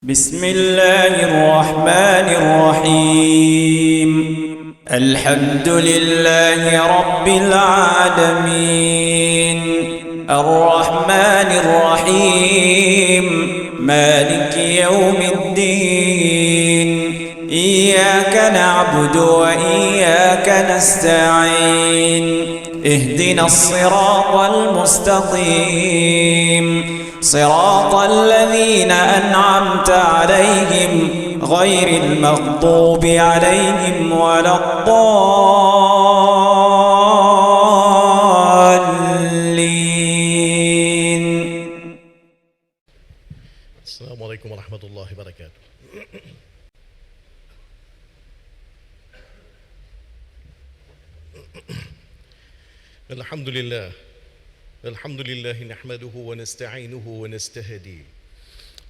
بسم الله الرحمن الرحيم الحمد لله رب العالمين الرحمن الرحيم مالك يوم الدين إياك نعبد وإياك نستعين اهدنا الصراط المستقيم صراط الذين أنعمت عليهم غير المغضوب عليهم ولا الضالين. السلام عليكم ورحمة الله وبركاته. الحمد لله نحمده ونستعينه ونستهديه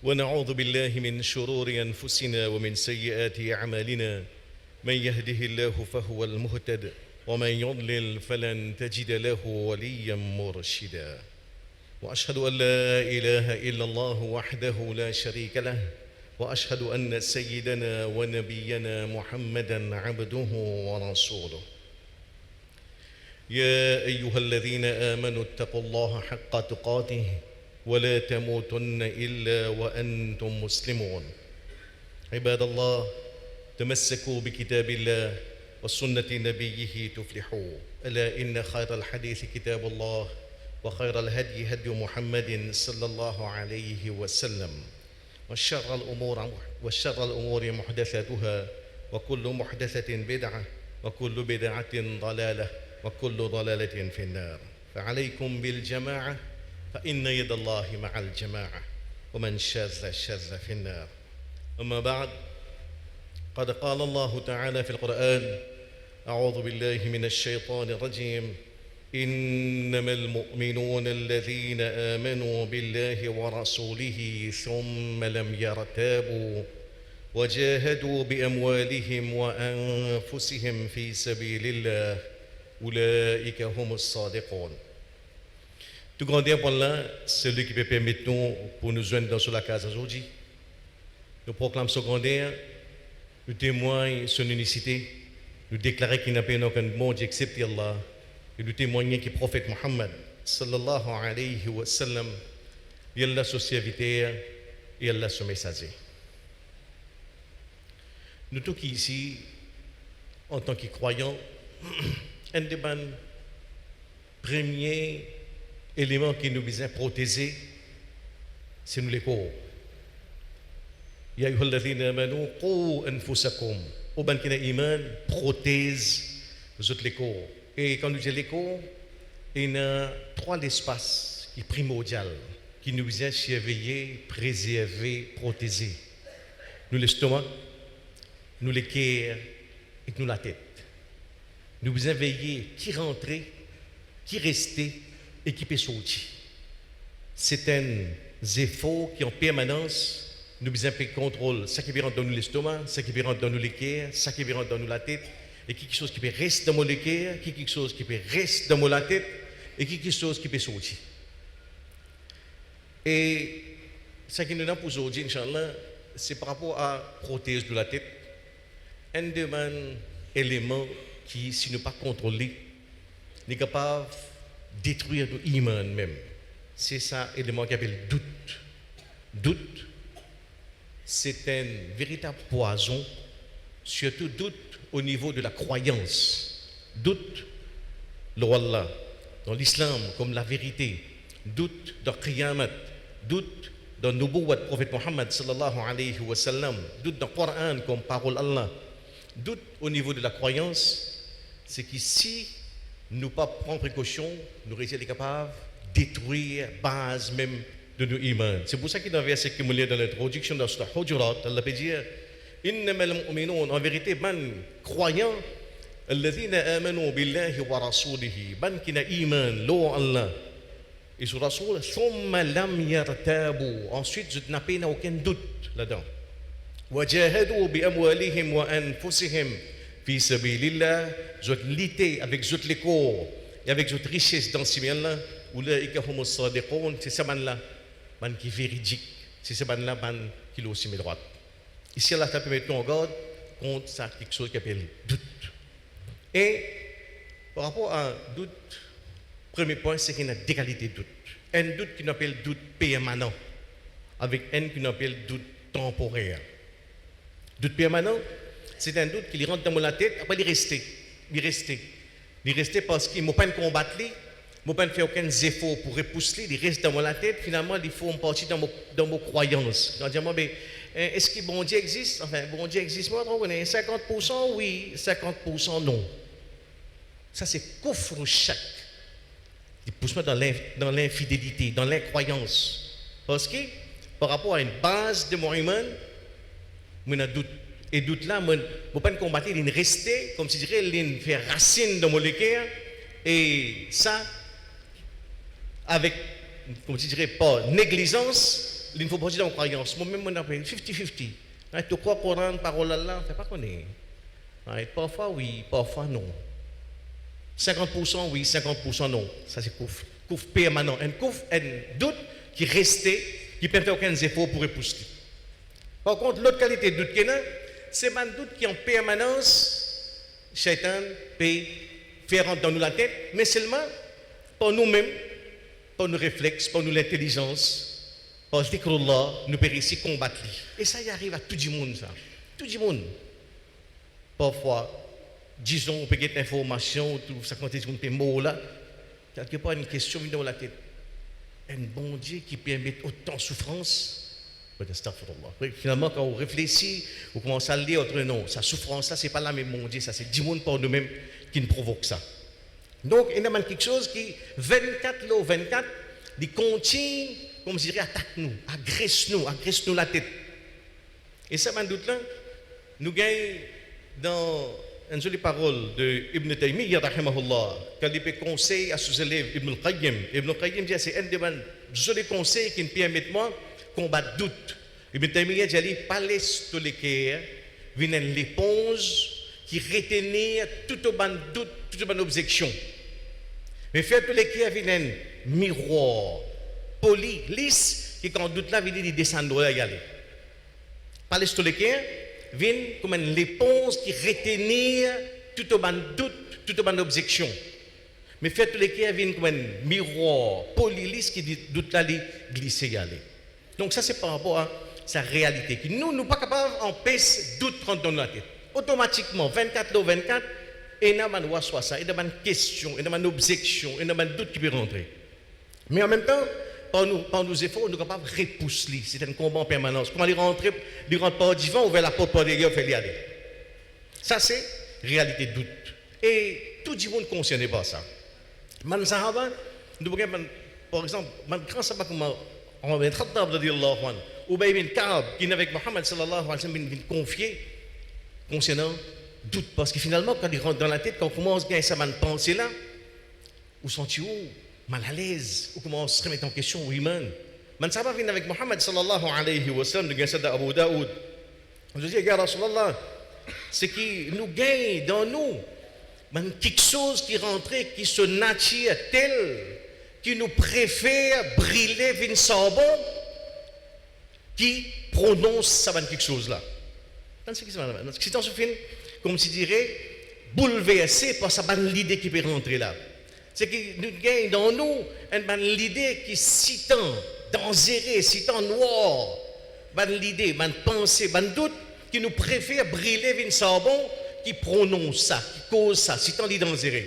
ونعوذ بالله من شرور أنفسنا ومن سيئات أعمالنا. من يهده الله فهو المهتد ومن يضلل فلن تجد له وليا مرشدا. وأشهد أن لا إله إلا الله وحده لا شريك له وأشهد أن سيدنا ونبينا محمدا عبده ورسوله. يا أيها الذين آمنوا اتقوا الله حق تقاته ولا تموتن إلا وأنتم مسلمون. عباد الله، تمسكوا بكتاب الله وسنة نبيه تفلحوا. ألا إن خير الحديث كتاب الله وخير الهدي هدي محمد صلى الله عليه وسلم وشر الأمور محدثاتها وكل محدثة بدعة وكل بدعة ضلالة وكل ضلالة في النار. فعليكم بالجماعة فإن يد الله مع الجماعة ومن شاذ في النار. أما بعد، قد قال الله تعالى في القرآن: أعوذ بالله من الشيطان الرجيم: إنما المؤمنون الذين آمنوا بالله ورسوله ثم لم يرتابوا وجاهدوا بأموالهم وأنفسهم في سبيل الله أولئك هم الصادقون. Tout grand Dieu pour là, celui qui peut permettre nous pour nous joindre dans la case aujourd'hui. Nous proclamons ce grand Dieu, nous témoignons son unicité, nous déclarons qu'il n'a pas aucun monde excepté Allah, et nous témoignons que le prophète Muhammad sallallahu alayhi wa sallam, il est son serviteur et il est son messager. Nous tous qui ici, en tant que croyants, un des premiers éléments qui nous besoin protéger, c'est nous les corps. Ya ayyuhalladhina amanu qu anfusakum. Au ban qui n'a iman, protège vous autres les corps. Et quand nous disons les corps, il y a trois espaces qui sont primordiaux, qui nous besoin surveiller, préserver, protéger. Nous l'estomac, nous les cœurs et nous la tête. Nous besoin veiller qui rentrer, qui rester et qui peut sortir. C'est un efforts qui en permanence, nous besoin de contrôle, ça qui rentre dans nous l'estomac, ça qui rentre dans nous les cœurs, ça qui rentre dans nous la tête, et quelque chose qui peut rester dans mon le cœur, quelque chose qui peut rester dans mon la tête, et quelque chose qui peut sortir. Et ce qui nous a pour aujourd'hui, Inch'Allah, c'est par rapport à prothèse de la tête, un des éléments qui, si nous pas contrôlés, n'est capable de détruire notre iman même. C'est ça l'élément qu'on appelle doute. Doute, c'est un véritable poison, surtout doute au niveau de la croyance. Doute, le Wallah, dans l'islam comme la vérité. Doute dans Qiyamah. Doute dans Nubuwwat prophète Muhammad sallallahu alayhi wa sallam. Doute dans le Coran comme parole Allah. Doute au niveau de la croyance, c'est qu'ici, nous pas prendre précaution, nous restons capables de détruire la base même de nos imans. C'est pour ça qu'il y a un verset qui me lit dans l'introduction dans le Hujurat, Allah peut dire: Innamal mu'minun, en vérité, ban croyants, alladhina amanu billahi wa rasulihi, ban qui n'a iman, l'eau Allah et sur Rasoul, thumma lam yartabu, ensuite je n'ai pas aucun doute là-dedans. وجاهدوا بأموالهم وأنفسهم في سبيل الله. Je lutter avec toutes les corps et avec toute richesse dans ce bien-là. Oulaïka humus sadiqoun, c'est ça là, ban qui véridique, c'est ça là ban qu'il a aussi mes droites. Ici, Allah peut mettre en garde contre ça, quelque chose qui appelle doute. Et par rapport à un doute, premier point, c'est qu'il y a des qualités de doute. Un doute qu'on appelle doute permanent, avec un qu'on appelle doute temporaire. Doute permanent, c'est un doute qui rentre dans la tête, après il reste. Il reste parce qu'il ne peut pas combattre, il ne peut pas faire aucun effort pour repousser, il reste dans la tête, finalement il faut une partie dans mes croyances. Donc, est-ce que bon Dieu existe? Enfin, bon Dieu existe, moi, on est 50% oui, 50% non. Ça, c'est coffre chaque. Il pousse-moi dans l'infidélité, dans l'incroyance. Parce que, par rapport à une base de mon humain, il y a doute. Et doute là, je ne peux pas combattre, il reste, comme si je dirais, il fait racine dans mon cœur. Et ça, avec, comme si je dirais, pas négligence, il ne faut pas dire dans la croyance. Moi-même, on appelle 50-50. Tu crois qu'on rend parole là, on ne fait pas connaître. Parfois oui, parfois non. 50% oui, 50% non. Ça c'est couvre. Couvre permanent. Un couvre, un doute qui restait, qui ne peut faire aucun effort pour repousser. Par contre, l'autre qualité de doute qu'il y a, c'est un doute qui en permanence, Shaitan peut faire rentrer dans nous la tête, mais seulement par nous-mêmes, par nos réflexes, par nous l'intelligence, par le dhikrullah, nous pouvons réussir à combattre. Et ça y arrive à tout le monde, ça. Tout le monde. Parfois, disons, on peut avoir l'information, tout ça, quand on est mots là, quelque part, une question vient dans la tête. Un bon Dieu qui permet autant de souffrance. Finalement, quand on réfléchit, on commence à lire autre non, sa souffrance, ça, c'est pas là même mon Dieu, ça, c'est 10 monde par nous-mêmes qui nous provoque ça. Donc, il y a quelque chose qui, 24, il continue, comme je dirais, attaque nous, agresse nous la tête. Et ça, sans doute là, nous gagnons dans une jolie parole de Ibn Taymiyyah, rahimahullah, quand il peut conseiller à ses élèves, Ibn al-Qayyim. Ibn al-Qayyim dit, c'est un des jolis conseils qui me permet moi combattre doute. Ibn Taymiyyah dit, pas laisser les cœurs, vient l'éponge qui retenir tout au ban doute, toute bonne objection. Mais faire tous les cœurs vient un miroir, poli, lisse, qui quand doute là, vient il descendre là, y aller. Pas laisser les cœurs, vient comme une éponge qui retenir tout au ban doute, tout au ban objection. Mais faire tous les cœurs vient comme un miroir, poli, lisse, qui doute là, glisser y aller. Donc ça c'est par rapport à sa réalité. Nous ne sommes pas capables d'empêcher doute rentrer dans notre tête. Automatiquement, 24, et n'a pas soit ça, et n'a pas une question, et n'a pas une objection, et n'a pas un doute qui peut rentrer. Mais en même temps, par nos efforts, nous sommes capables de repousser. C'est un combat en permanence. Comment il rentre par devant, ouvrir la porte par derrière, faire y aller. Ça c'est réalité de doute. Et tout le monde ne concerne pas ça. Man Sahaba, par exemple, man grand Sahaba comment on va être Ubay bin Ka'b qui est avec Mohammed sallallahu alayhi wa sallam vient confier concernant doute parce que finalement quand il rentre dans la tête quand on commence à gagner sa pensée là où sont-ils mal à l'aise ou commence à se remettre en question ou iman man sahaba vient avec Mohammed sallallahu alayhi wa sallam de gagner ça Abu Daoud on se dit ya Rasulallah c'est qui nous gagne dans nous quelque chose qui rentrait qui se nature tel qui nous préfère brûler vin sabon qui prononce ça quelque chose là. C'est en ce film, comme si dirait, bouleversé par sa bonne idée qui peut rentrer là. C'est que nous gagnons dans nous une bonne idée qui est si tant dangereuse, si tant noire, bonne idée, bonne pensée, bonne doute, qui nous préfère brûler vin sabon qui prononce ça, qui cause ça, si tant dangereux.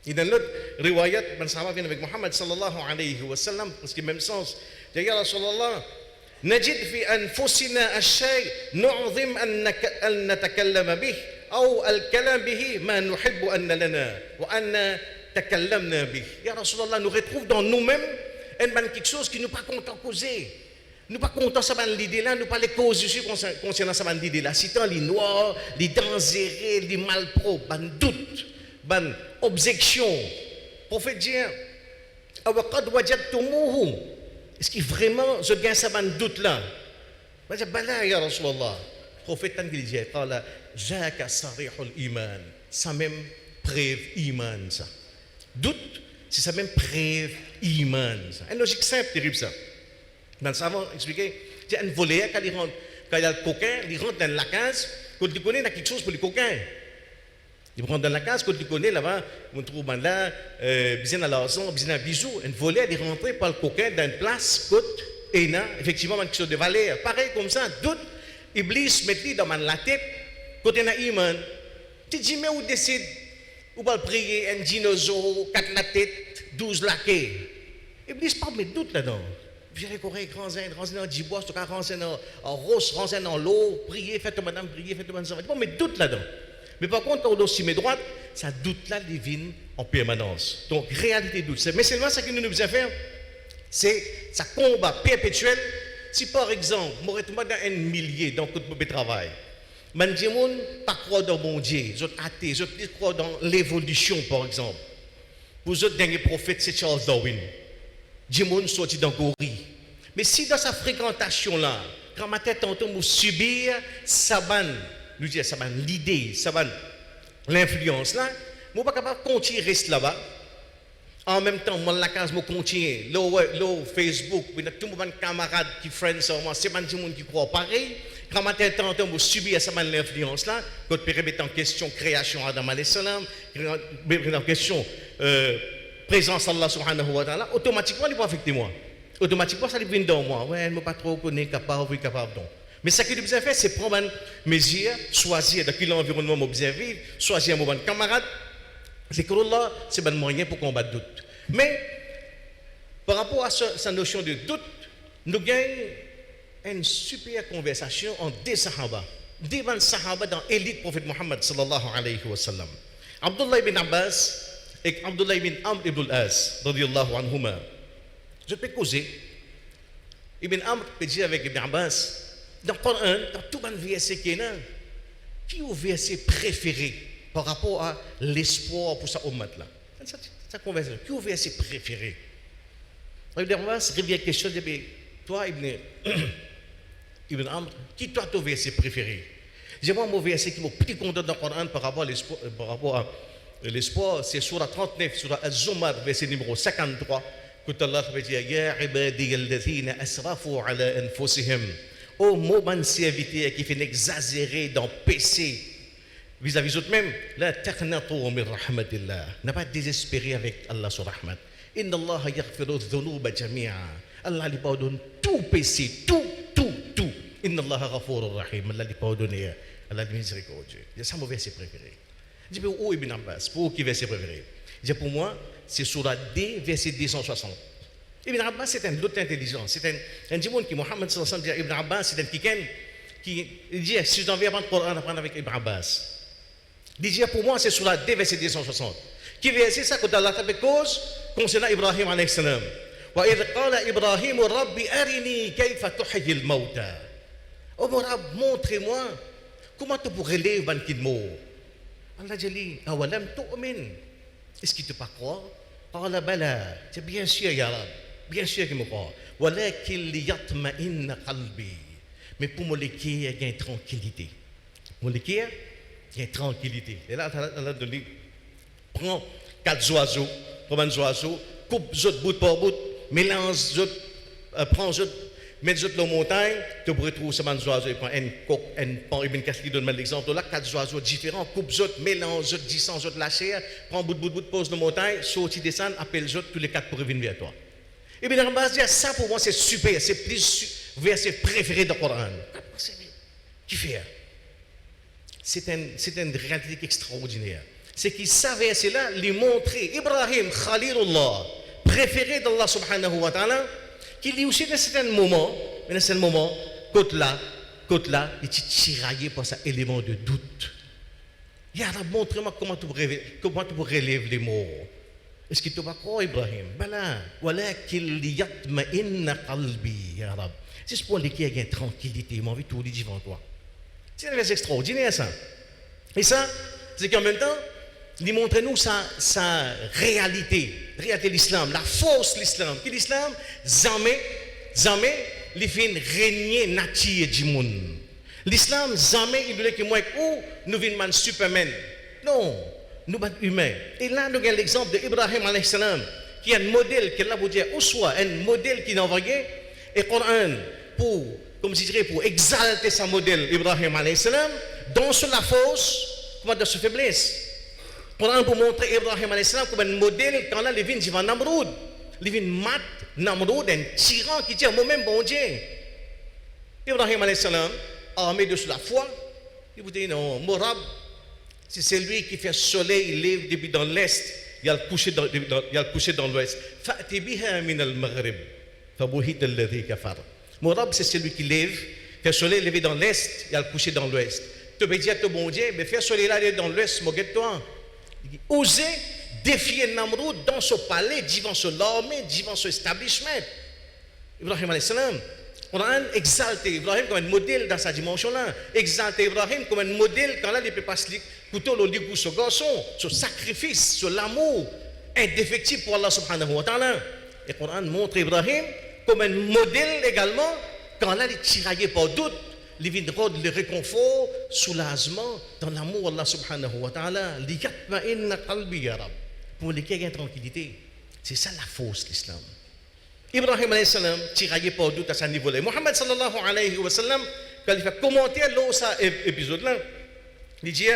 Et dans l'autre riwayat, man sahaba vient avec Muhammad sallallahu alayhi wa sallam, parce que même sens, dit ya Rasulallah, نجد في أنفسنا الشيء نعظم أن نتكلم به أو الكلام به ما نحب أن لنا وأن تكلمنا به. Ya Rasulallah, nous retrouvons dans nous-mêmes quelque chose qui nous pas content causer. Nous pas content ça ban l'idée là, nous pas les causes concernant ça ban l'idée là. Si tant les noirs, les dangereux, les malpro, ban doute, ban objection. Prophète dit awaqad wajadtumuhu. Est-ce que vraiment je gagne ça ban doute là? Je dis bala ya Rasulallah. Prophète qui dit qala jaka sarihul iman. Ça même preuve iman ça. Doute, c'est ça même preuve iman ça. Une logique simple terrible ça. Dans le savant expliqué C'est un voleur quand il rentre, quand il y a le coquin, il rentre dans la case, quand il connaît, il y a quelque chose pour les coquins. Il rentre dans la case, quand il connaît là-bas, on trouve là, besoin de l'argent, besoin d'un bisou. Un voleur, il rentre par le coquin dans une place, et il a effectivement quelque chose de valeur. Pareil comme ça, doute, Iblis met dans la tête, quand il y a iman, tu dis, mais où décide, où va prier un dinosaure, 4 la tête, 12 laquais. Iblis pas mettre doute là-dedans. Viens correct, renseigner dans du bois, renseigner en rose, renseigner dans l'eau, prier, faites madame, prier, faites madame, ça va pas mettre doute là-dedans. Mais par contre, on aussi met droite, ça doute là divine en permanence. Donc, réalité doute. Mais seulement ce que nous devons faire, c'est ça combat perpétuel. Si par exemple, moi, je suis dans un millier dans le travail, je ne dis pas croire dans mon Dieu, je suis athée, je crois dans l'évolution, par exemple. Pour les derniers prophètes, c'est Charles Darwin. Je suis sorti dans Gori. Mais si dans sa fréquentation-là, quand ma tête tantôt me subir, ça va, nous dire, ça va l'idée, ça va l'influence là, je ne suis pas capable de continuer à rester là-bas. En même temps, moi, la case, je continue. Là, Facebook, tout le monde, camarades qui friends, c'est pas tout le monde qui croit pareil. Quand ma tête tantôt me subir, ça va l'influence là, quand tu peux remettre en question création Adam alayhi salam, en question présence Allah subhanahu wa ta'ala, automatiquement, il va affecter moi. Automatiquement, ça vient dans moi. Ouais, je ne sais pas trop connaître, capable. Mais ce que je besoin faire, c'est prendre mes mesures, choisir dans quel environnement je besoin vivre, choisir mon camarade. C'est que là, c'est un moyen pour combattre le doute. Mais, par rapport à cette notion de doute, nous gagnons une super conversation entre des sahaba. Des sahaba dans l'élite prophète Muhammad sallallahu alayhi wa sallam. Abdullah ibn Abbas et Abdullah ibn Amr ibn al-As, radiyallahu anhuma. Je peux causer. Ibn Amr peut dire avec Ibn Abbas, dans le Coran, dans tout le verset qui est là, qui est le verset préféré par rapport à l'espoir pour sa ummat là? Ça conversation. Qui est le verset préféré? Ibn Abbas revient question de toi, Ibn Amr, qui est ton verset préféré? J'ai-moi mon verset qui m'a plus content dans le Coran par rapport à l'espoir, c'est surah 39, surah Az-Zumar, verset numéro 53, que Allah va dire, Ya ibadi alladhina asrafu ala anfusihim. Oh, mon serviteur qui fait exagérer dans péché vis-à-vis d'eux-mêmes, la taqnatu min rahmatillah. N'a pas désespéré avec Allah sur rahmat. Inna Allah yaghfiru dhunuba jami'a. Allah lui pardonne tout péché, tout. Inna Allah ghafurur rahim. Allah lui pardonne, Allah lui miséricordieux. C'est ça mon verset préféré. Je dis, où Ibn Abbas, pour qui verset préféré? Je dis, pour moi, c'est surah D, verset 260. Ibn Abbas, c'est un autre intelligence. C'est un démon qui, Mohammed sallallahu alayhi wa sallam, Ibn Abbas, c'est un quelqu'un qui dit, si je t'en viens apprendre le Coran, apprendre avec Ibn Abbas. Il dit, pour moi, c'est surah D, verset 260. Qui verset ça, quand Allah t'a fait cause, concernant Ibrahim alayhi salam. Wa idh qala Ibrahim, Rabbi arini kayfa tuhyi al-mawta. Oh mon Rab, montrez-moi comment tu pourrais lever un qui de mort. Allah dit, awalam tu'min. Est-ce qu'il ne te pas croire? Qala bala. C'est bien sûr, ya Rab. Bien sûr qu'il me croit. Walakin liyatma'inna qalbi. Mais pour mon cœur, il y a une tranquillité. Mon cœur, il y a une tranquillité. Et là, Allah dit, prends 4 oiseaux, prends un oiseau, coupe autres bout par bout, mélange autres, prends autres, mets autres dans la montagne, tu pourrais trouver ces oiseaux, prends un coq, un pan, Ibn Kathir donne l'exemple là, 4 oiseaux différents, coupe autres, mélange autres, 10 autres la chair, prends bout, pose dans la montagne, sorti, descend, appelle autres, tous les 4 pour revenir vers toi. Et bien, Abbas dit, ça pour moi c'est super, c'est plus verset préféré dans le Coran. Qui fait? C'est une réalité extraordinaire. C'est qu'il savait, c'est là, lui montrer Ibrahim Khalilullah, préféré d'Allah subhanahu wa ta'ala, qui lui aussi dans certains moments, côte là, il est tiraillé par cet élément de doute. Il a montré moi comment tu pourrais relever les morts. Est-ce qu'il te va croire, Ibrahim? Bala, walakin liyatma'inna qalbi, ya Rab. C'est ce point là qui a une tranquillité, m'a envie de tout dire devant toi. C'est un verset extraordinaire ça. Et ça, c'est qu'en même temps, il montre nous sa réalité de l'islam, la force de l'islam. Que l'islam, jamais, il fait régner nature du monde. L'islam, jamais, il voulait que moi, nous venions Superman. Non, nous sommes humains. Et là, nous avons l'exemple d'Ibrahim alayhi salam, qui est un modèle, qui est là pour dire, ou soit un modèle qui est envoyé, et Coran, pour comme je dirais, pour exalter sa modèle, Ibrahim alayhi salam, dans la force, comme dans sa faiblesse. Pour montrer Ibrahim alayhi salam comme un modèle quand là, les vins vont Namroud. Les vins mat Namroud, un tyran qui dit moi-même bon Dieu. Ibrahim alayhi salam, armé de la foi, il vous dit non, Morab, c'est celui qui fait soleil, il lève depuis dans l'est, il a le coucher dans l'ouest. Fa'ti biha min al-maghrib, fabuhit alladhi kafar. Morab, c'est celui qui lève, fait soleil, levé dans l'est, il a le coucher dans l'ouest. Tu peux dire à ton bon Dieu, mais faire soleil là, dans l'ouest, moquette-toi. Oser défier Namroud dans ce palais, devant ce l'armée, devant ce establishment. Ibrahim alayhi salam, on a exalté Ibrahim comme un modèle dans sa dimension-là. Exalté Ibrahim comme un modèle quand là, il peut passer le couteau au ligou ce garçon, ce sacrifice, ce l'amour indéfectible pour Allah subhanahu wa ta'ala. Et le Coran montre Ibrahim comme un modèle également quand là, il est tiraillé par doute. Les vins le réconfort, soulagement dans l'amour Allah subhanahu wa ta'ala. Pour lesquels il y a tranquillité. C'est ça la force de l'islam. Ibrahim alayhi salam, tiraillé par doute à ce niveau-là. Muhammad sallallahu alayhi wa sallam, quand il fait commenter cet épisode-là, il dit,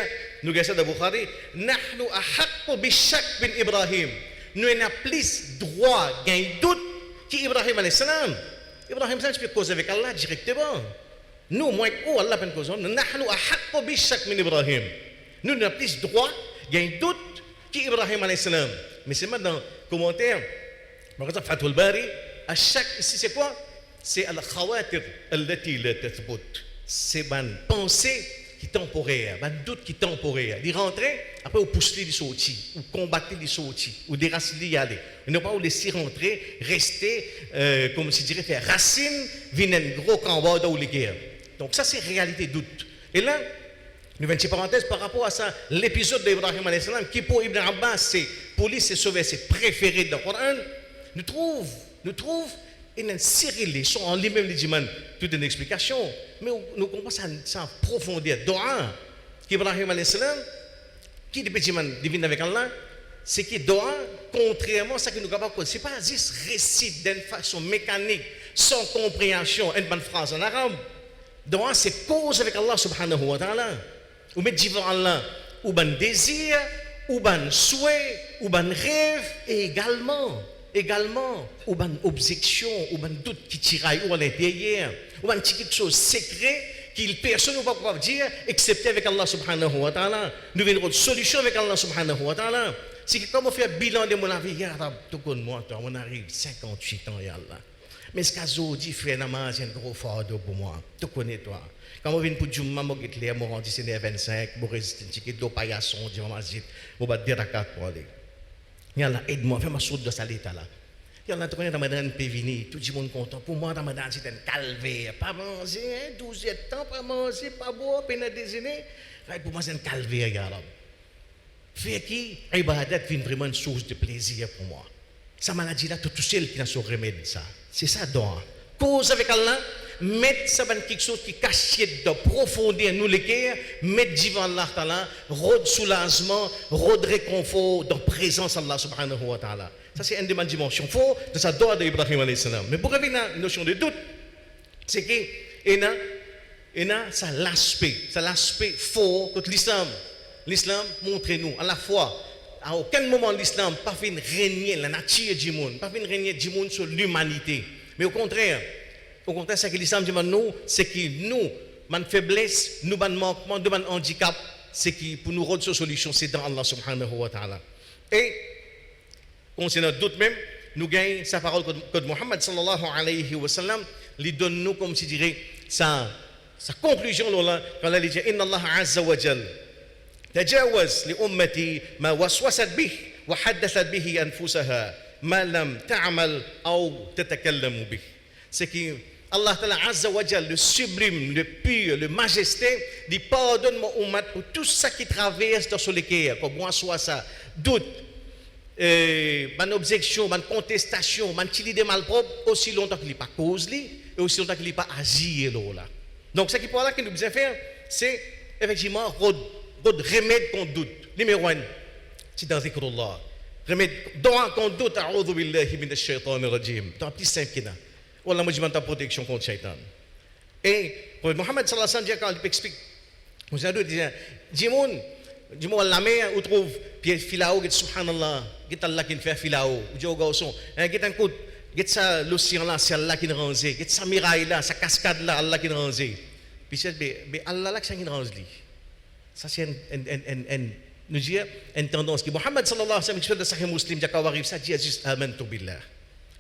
nous regardons dans Bukhari, Nahnu ahaqqu bishak bin Ibrahim. Nous avons plus droit, gain doute, qu'Ibrahim alayhi salam. Ibrahim salam, tu peux causer avec Allah directement. Nous, moi, où Allah peut causer, nous nahnu ahaqqu bishak min Ibrahim. Nous avons plus droit, gain doute, qu'Ibrahim alayhi salam. Mais c'est maintenant dans le commentaire, par exemple, Fathul Bari, à chaque, ici c'est quoi? C'est al-khawatir allati la tathbut. C'est une pensée qui est temporaire, un doute qui est temporaire. Il rentrait, après on pousse les sorties, ou combattre les sorties, ou déracer les aller. On n'a pas où laisser rentrer, rester, comme je dirais, faire racine, venir un gros combat dans les guerres. Donc ça c'est réalité doute. Et là, nous avons une petite parenthèse par rapport à ça, l'épisode d'Ibrahim alayhi salam, qui pour Ibn Abbas, c'est, pour lui, c'est ce verset préféré dans le Coran. Nous trouvons une série de leçons en lui-même, les dit toute une explication, mais nous comprenons ça en profondeur. Doa, qu'Ibrahim alayhi salam, qui divine avec Allah, c'est que doa, contrairement à ce que nous avons capables, ce n'est pas juste récit d'une façon mécanique, sans compréhension, une bonne phrase en arabe. Doa, c'est cause avec Allah subhanahu wa ta'ala. Ou mettre devant Allah, ou ben désir, ou ben souhait, ou ben rêve, et également, ou ben objection, ou ben doute qui tiraille ou à l'intérieur, ou ben quelque chose secret qu'il personne ne va pouvoir dire, excepté avec Allah subhanahu wa ta'ala. Nous venons de solution avec Allah subhanahu wa ta'ala. C'est que comme on fait un bilan de mon vie, ya Rab, tout comme moi, on arrive 58 ans, ya Allah. Mais ce cas-là, dit frère, c'est un gros fardeau pour moi. Tu connais toi. Quand on vient pour Jumma, je vais te dire, je suis 25, je reste un petit peu de paillasson, je vais te dire à 4 pour aller. Yalla, aide-moi, fais-moi sortir de cet état-là. Yalla, tu connais, Ramadan peut venir, tout le monde content. Pour moi, Ramadan, c'est un calvaire. Pas manger, 12 temps, pas manger, pas boire, pas déjeuner. Pour moi, c'est un calvaire, Yalla. Fait qui, Ibadat vient vraiment une source de plaisir pour moi. Sa maladie-là, tout seul qui n'a son remède, ça. C'est ça, donc. Cause avec Allah, mettre ça dans quelque chose qui cache de profondeur nous les cœurs, mettre devant Allah Ta'ala, rôde soulagement, rôde réconfort dans la présence d'Allah subhanahu wa ta'ala. Ça c'est une des dimensions fortes de sa doigt d'Ibrahim alayhi salam. Mais pour revenir à la notion de doute, c'est que ça l'aspect fort de l'islam. L'islam montre-nous à la fois, à aucun moment l'islam pas fait régner la nature du monde, pas fait régner du monde sur l'humanité. Mais au contraire, c'est que l'islam dit nous, c'est que nous, man faiblesse, nous, man manquement, nous, man handicap, c'est que pour nous rendre cette solution, c'est dans Allah subhanahu wa ta'ala. Et, concernant d'autres même, nous gagnons sa parole que Muhammad sallallahu alayhi wa sallam, lui donne nous, comme je dirais, sa conclusion là, quand elle dit, Inna Allah azza wa jal, تجاوز لأمتي ما وسوست به وحدثت به أنفسها ما لم تعمل أو تتكلم به. C'est que Allah Ta'ala Azza wa Jal, le sublime, le pur, le majesté, dit pardonne mon ummat pour tout ça qui traverse dans ce cœur, comme moi soit ça, doute, une objection, une contestation, une chili de malpropre, aussi longtemps qu'il n'est pas cause, et aussi longtemps qu'il n'est pas agi. Donc, ce qui pour là que nous devons faire, c'est effectivement remède contre doute. Numéro 1, c'est dans zikrullah. Remède contre doute, a'udhu billahi minash shaitanir rajim. Dans plus simple que ça. Wallah, moi je demande ta protection contre le shaitan. Et pour Mohammed sallallahu alayhi wa sallam, quand il explique, vous avez dit, dis-moi la mer où trouve pied filao, get subhanallah, get Allah qui fait filao, ou Dieu garçon, get un coup, get ça l'océan là, c'est Allah qui nous range, get ça miraille là, sa cascade là, Allah qui nous range. Puis c'est Allah là qui nous range. Ça c'est nous dire une tendance qui Mohammed sallallahu alayhi wa sallam, qui fait de Sahih Muslim, quand arrive ça, dit juste amantu billah.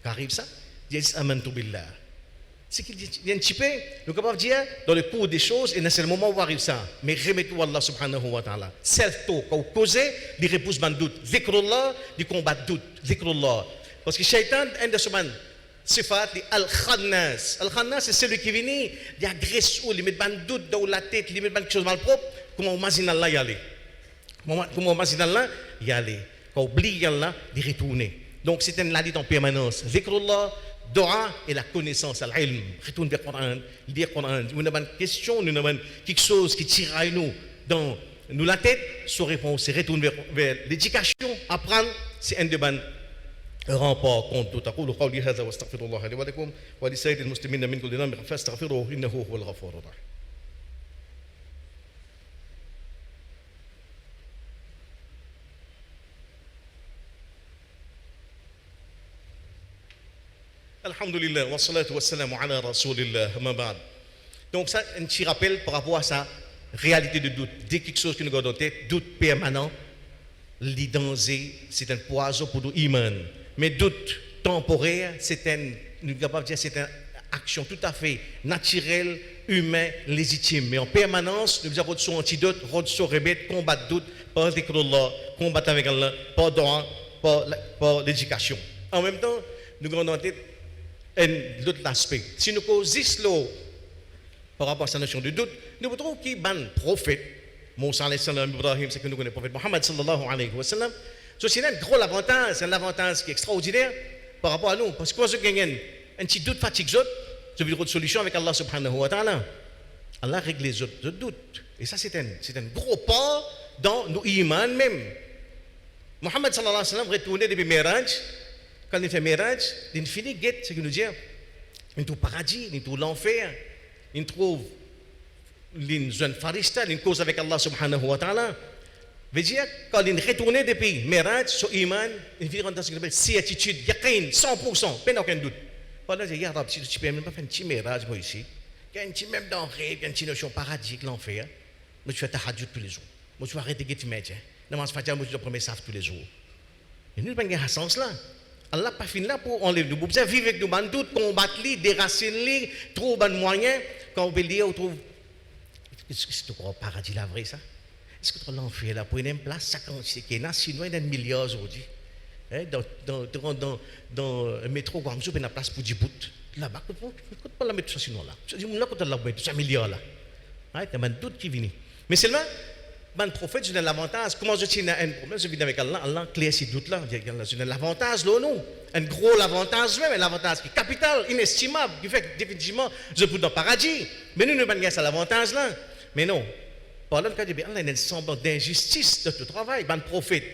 Quand arrive ça, dit juste amantu billah. C'est qu'il y a un petit peu, nous sommes capables de dire dans le cours des choses, et c'est le moment où arrive ça. Mais remettez-vous à Allah subhanahu wa ta'ala. Self-to, quand vous causez, il repousse le doute. Dhikrullah, il combat le doute. Dhikrullah. Parce que Shaitan, un de ce man, sifat, al-khannas. Al-khannas, c'est celui qui vient, il agresse, il met le doute dans la tête, il met quelque chose de malpropre. Comment on imagine Allah y aller? Comment on imagine Allah y aller? Quand on oublie Allah, il retourne. Donc c'est une ladite en permanence. Dhikrullah, Dora et la connaissance, al-ilm. Retourne vers le Coran, lire le Coran. Nous avons une question, nous avons quelque chose qui tire à nous dans nous la tête. Sa réponse, c'est retourner vers l'éducation. Apprendre, c'est un débat rempart contre tout. أقول قولي هذا واستغفر الله لي ولكم ولسائر المسلمين من كل ذنب فاستغفروه إنه هو الغفور الرحيم. Alhamdulillah, wa salatu wa salam ala rasulillah, ma ba'd. Donc ça, un petit rappel par rapport à sa réalité de doute. Dès quelque chose qui nous garde en tête, doute permanent, l'identité, c'est un poison pour nous iman. Mais doute temporaire, c'est nous sommes capables de dire, c'est une action tout à fait naturelle, humaine, légitime. Mais en permanence, nous avons son antidote, son remède, combattre doute, par dhikrullah, combattre avec Allah, par doa, par l'éducation. En même temps, nous gardons en tête l'autre aspect. Si nous causons par rapport à cette notion de doute, nous trouvons qu'il y a un prophète, Moussa alayhi salam, Ibrahim, c'est que nous connaissons le prophète Mohammed sallallahu alayhi wa sallam. C'est un gros avantage, c'est un avantage qui est extraordinaire par rapport à nous. Parce que quand vous gagnez un petit doute fatigue, je veux dire une solution avec Allah subhanahu wa ta'ala. Allah règle les autres doutes. Et ça, c'est un gros pas dans nos imans même. Mohammed sallallahu alayhi wa sallam retourné depuis Miraj. Quand il fait Miraj, il finit guette, c'est que nous dire, il trouve paradis, il trouve l'enfer, il trouve une jeune farista, une cause avec Allah subhanahu wa ta'ala. Veut dire, quand il retourne depuis Miraj, sur Iman, il vient dans ce qu'on appelle certitude, yaqin, 100%, pas aucun doute. Voilà, je dis, ya Rab, si tu peux même pas faire un petit Miraj, moi ici, il y a un petit même dans le rêve, il y a une petite notion paradis, l'enfer, moi je fais tahajjud tous les jours. Moi je vais arrêter de mettre, namaz Fatiha, moi je dois prendre saf tous les jours. Et nous, il y a un sens là. Allah pas fini là pour enlever nous. Vous pouvez vivre avec nous, ban doute, combattre les, déraciner les, trouver un moyen. Quand on peut lire, on trouve. Est-ce que c'est au paradis là vrai ça? Est-ce que l'enfer là pour une place, ça c'est qu'il y a sinon il y a un milliard aujourd'hui. Dans le métro, on a une place pour Djibouti. Là-bas, on ne peut pas la mettre sinon là. Je dis, on a la mettre, c'est un milliard là. Il y a un doute qui vient. Mais seulement, le prophète, je donne l'avantage. Comment je tiens un problème, je vis avec Allah, Allah clair ces doutes-là. Je donne l'avantage, là, non. Un gros avantage même, un avantage qui est capital, inestimable, qui fait que définitivement, je peux dans le paradis. Mais nous ne pouvons pas gagner l'avantage là. Mais non. Par là, Allah a une semblant d'injustice de tout travail. Le prophète,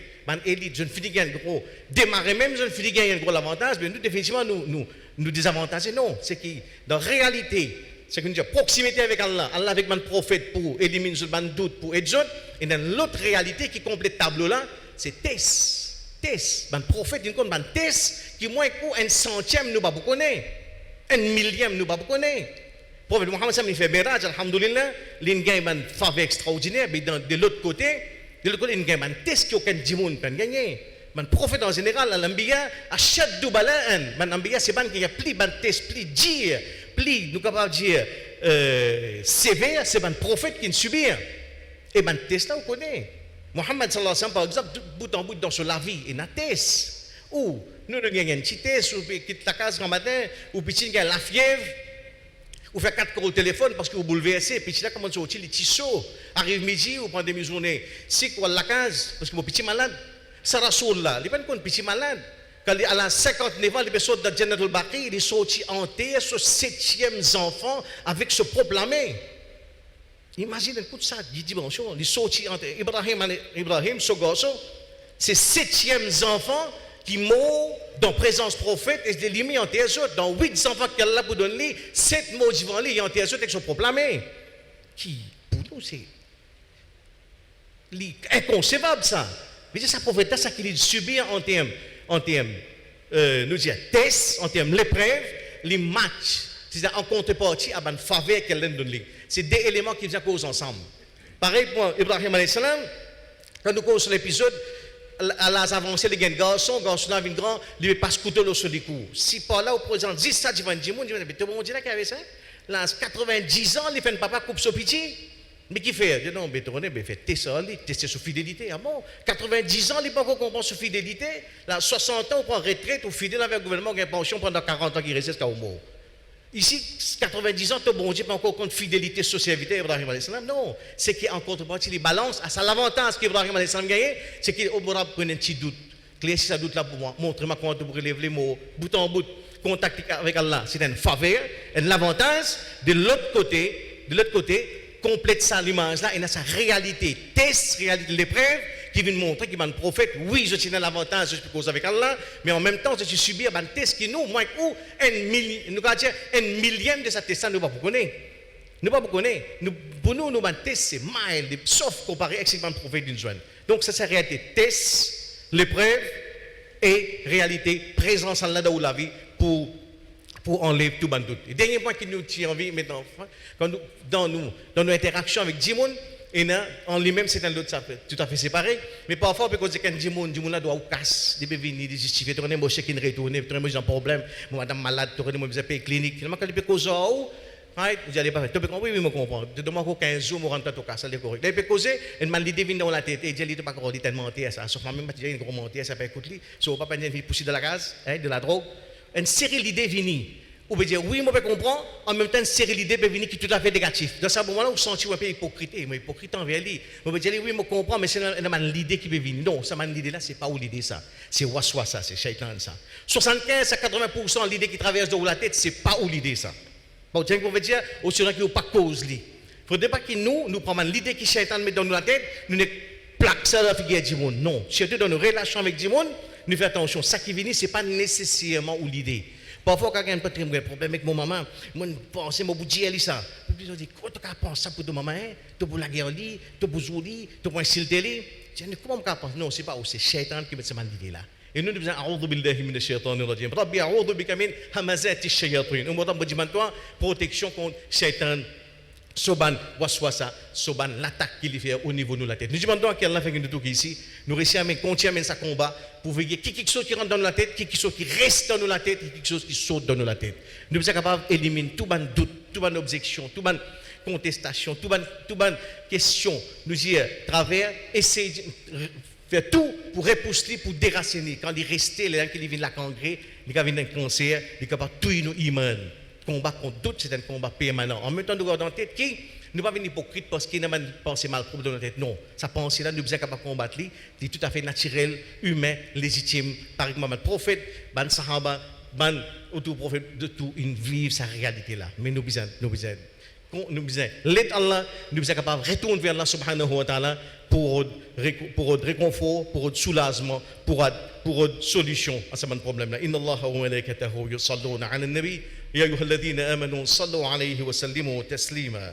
l'élite, je ne finis gagner un gros. Démarrer même, je ne finis gagner un gros avantage. Mais nous, définitivement, nous désavantager. Non. C'est que, dans la réalité, c'est que nous avons proximité avec Allah, Allah avec le prophète pour éliminer ce doute, pour aider. Et dans l'autre réalité qui complète le tableau là, c'est Tess. Le prophète, il y a un Tess qui moins un centième nous ne connaît, un millième nous ne connaît. Le prophète Mohammed il fait Miraj, alhamdoulilah, il a une faveur extraordinaire, mais de l'autre côté, il a un Tess qui aucun djimoun peut gagner. Le prophète en général, l'ambiya, achaddu bala'an. L'ambiya, c'est un qui a plus de Tess, plus dire. Plus, nous capables de dire, sévère, c'est un prophète qui subit. Et ben, test là, on connaît. Mohammed sallallahu alayhi wa sallam, par exemple, bout en bout dans la vie, il y a un test. Ou, nous avons un petit test, ou quitte la case le matin, ou petit gars la fièvre, ou fait 4 coups au téléphone parce que vous bouleversez, puis là, comment sortir les petits sauts. Arrive midi, ou prend demi-journée, c'est quoi la case, parce que mon petit malade, ça rassure là, il n'est pas un petit malade. Quand il a 59 ans, il sort de Jannat al-Baqi, il est sorti en terre, ce 7e enfant, avec ce propre la main. Imagine, écoute ça, 10 dimensions, il est sorti en terre. Ibrahim, ce gosse, c'est 7e enfant, qui mourent dans la présence prophète et des limites en terre autres. Dans 8 enfants qu'elle a pour donner, 7 mots vivants en terre autres qui sont proclamés. Qui, pour nous, c'est inconcevable ça. Mais c'est ça prophète, ça qu'il subir en termes, nous dire, tests, en termes l'épreuve, les matchs. C'est-à-dire en contrepartie à une faveur qu'elle donne. C'est des éléments qui viennent cause ensemble. Pareil pour Ibrahim alayhi salam, quand nous causons sur l'épisode, à l'âge avancé, les garçons là, viennent grand, ils passent couteau sur les coups. Si par là, au présent, 10 ça, tu vas dire, tout le monde dit là qu'il y avait ça. Là, 90 ans, les fait papa coupe son pitié. Mais qui fait? Il dit non, mais il fait tester sur fidélité. Ah bon? 90 ans, il n'est pas encore comprendre sur fidélité. Là, 60 ans, on prend retraite, ou fidèle avec le gouvernement, qui a une pension pendant 40 ans qui reste jusqu'à au mort. Ici, 90 ans, tu bon Dieu pas encore contre fidélité, socialité, Ibrahim alayhi salam. Non, c'est qu'il y a en contrepartie les balances. À ça, l'avantage qu'Ibrahim alayhi salam gagne, c'est qu'il aura pris un petit doute. Claire, si ça doute là pour moi, montrez-moi comment tu peux relever les mots, bout en bout, contact avec Allah. C'est une faveur, un avantage. De l'autre côté, complète ça l'image là, et dans sa réalité, test, réalité de l'épreuve, qui vient montrer qu'il y a un prophète, oui, je suis dans l'avantage, je suis cause avec Allah, mais en même temps, je suis subi un test qui nous, moins ou un millième de ce test, nous ne pouvons pas connaître. Nous ne pouvons pas connaître. Pour nous, un test, c'est mild, sauf comparé avec un prophète d'une joie. Donc, ça, c'est la réalité, test, l'épreuve, et réalité, présence en Allah dans la vie pour enlever tout le doute. Le dernier point qui nous tient en vie maintenant, dans nos interactions avec Djimoun, et en lui-même, c'est un autre tout à fait séparé. Mais parfois, parce que quand Djimoun là doit casse, il peut venir justifier, tu as un chèque qui retourne, tu as un problème, madame malade, tu as un payer clinique. Finalement, quand il peut causer, vous allez pas faire. Oui, je comprends. Tu demandes 15 jours, je rentre à ton cas, ça est correct. Il peut causer, une maladie vient dans la tête, et il dit, tu n'as pas encore tellement mentir ça. Sauf même, tu as une grosse mentir, ça peut écouter. Si on ne va pas pousser de la gaz, de la drogue. Une série d'idées viennent. On peut dire oui, moi je comprends, en même temps une série d'idées peut venir qui est tout à fait négatif. Dans ce moment-là, on sent un peu hypocrite, mais hypocrite envers lui. On peut dire oui, je comprends, mais c'est l'idée qui peut venir. Non, ça l'idée là, c'est pas où l'idée ça. C'est waswa ça, c'est shaitan ça. 75 à 80% l'idée qui traverse dans la tête, c'est pas où l'idée ça. Bon, tiens, on veut dire, au sujet qui n'a pas cause lui. Il ne faudrait pas que nous prenons l'idée qui shaitan met dans la tête, nous ne plaque ça dans la figure du monde. Non, surtout dans nos relations avec du monde, nous faisons attention. Ça qui vient, ce n'est pas nécessairement où l'idée. Parfois, quand il y a un problème avec mon maman, je pense que je vais dire ça. Je dis, quoi tu penses ça pour ton maman? Tu pour la guerre, tu pour Zouli, tu pour insulter? Je dis, comment tu penses? Non, ce n'est pas où, c'est Shaitan qui met cette idée là. Et nous devons a'udhu billahi minash shaitanir rajim. Rabbi a'udhu bika min hamazati shayatin. Nous devons demander protection contre Shaitan. Soban waswasa, soban l'attaque qu'il fait au niveau de la tête. Nous demandons à quelqu'un fait de tout ici, nous réussissons à continuer ce combat pour veiller quelque chose qui rentre dans la tête, quelque chose qui reste dans la tête, quelque chose qui saute dans la tête. Nous sommes capables d'éliminer tout ban doute, tout ban objection, tout ban contestation, tout ban question. Nous y travers essayer de faire tout pour repousser, pour déraciner. Quand il reste, les gens qui viennent la congrès, les gens qui viennent d'un cancer, les capables tout nous iman. Combat contre doute, c'est un combat permanent. En même temps, nous regardons en tête qui ne pas venir hypocrite parce qu'il n'a pas pensé mal dans notre tête. Non, sa pensée là, nous sommes capables de combattre, c'est tout à fait naturel, humain, légitime. Par exemple, le prophète, ban sahaba, ban autoprophète, de tout, ils vivent sa réalité là. Mais nous besoin, l'aide Allah, nous sommes capables de retourner vers Allah subhanahu wa ta'ala pour réconfort, pour soulagement, pour solution à ce problème-là. Inna Allah wa malaikatahu yusalluna 'ala an-nabi ya ayyuhalladhina amanu sallu 'alayhi wa sallimu taslima.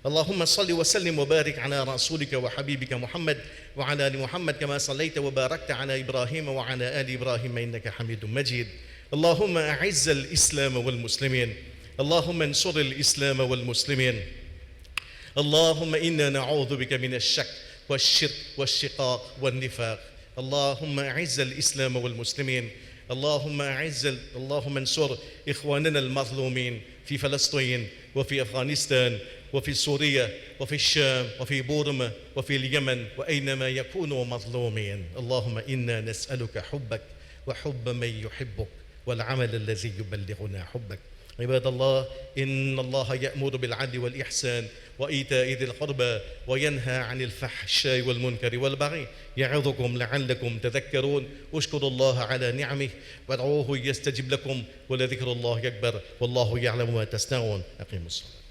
اللهم صل وسلم وبارك على رسولك وحبيبك محمد وعلى ال محمد كما صليت وباركت على ابراهيم وعلى ال ابراهيم انك حميد مجيد. اللهم اعز الاسلام والمسلمين. اللهم انصر الاسلام والمسلمين. اللهم انا نعوذ بك من الشك والشرك والشقاق والنفاق. اللهم اعز الاسلام والمسلمين. اللهم انصر اخواننا المظلومين في فلسطين وفي افغانستان وفي سوريا وفي الشام وفي بورما وفي اليمن واينما يكونوا مظلومين. اللهم انا نسالك حبك وحب من يحبك والعمل الذي يبلغنا حبك. عباد الله إن الله يأمر بالعدل والإحسان وإيتاء ذي القربى وينهى عن الفحشاء والمنكر والبغي يعظكم لعلكم تذكرون. اشكروا الله على نعمه وادعوه يستجب لكم ولذكر الله أكبر والله يعلم ما تصنعون. أقيموا الصلاة.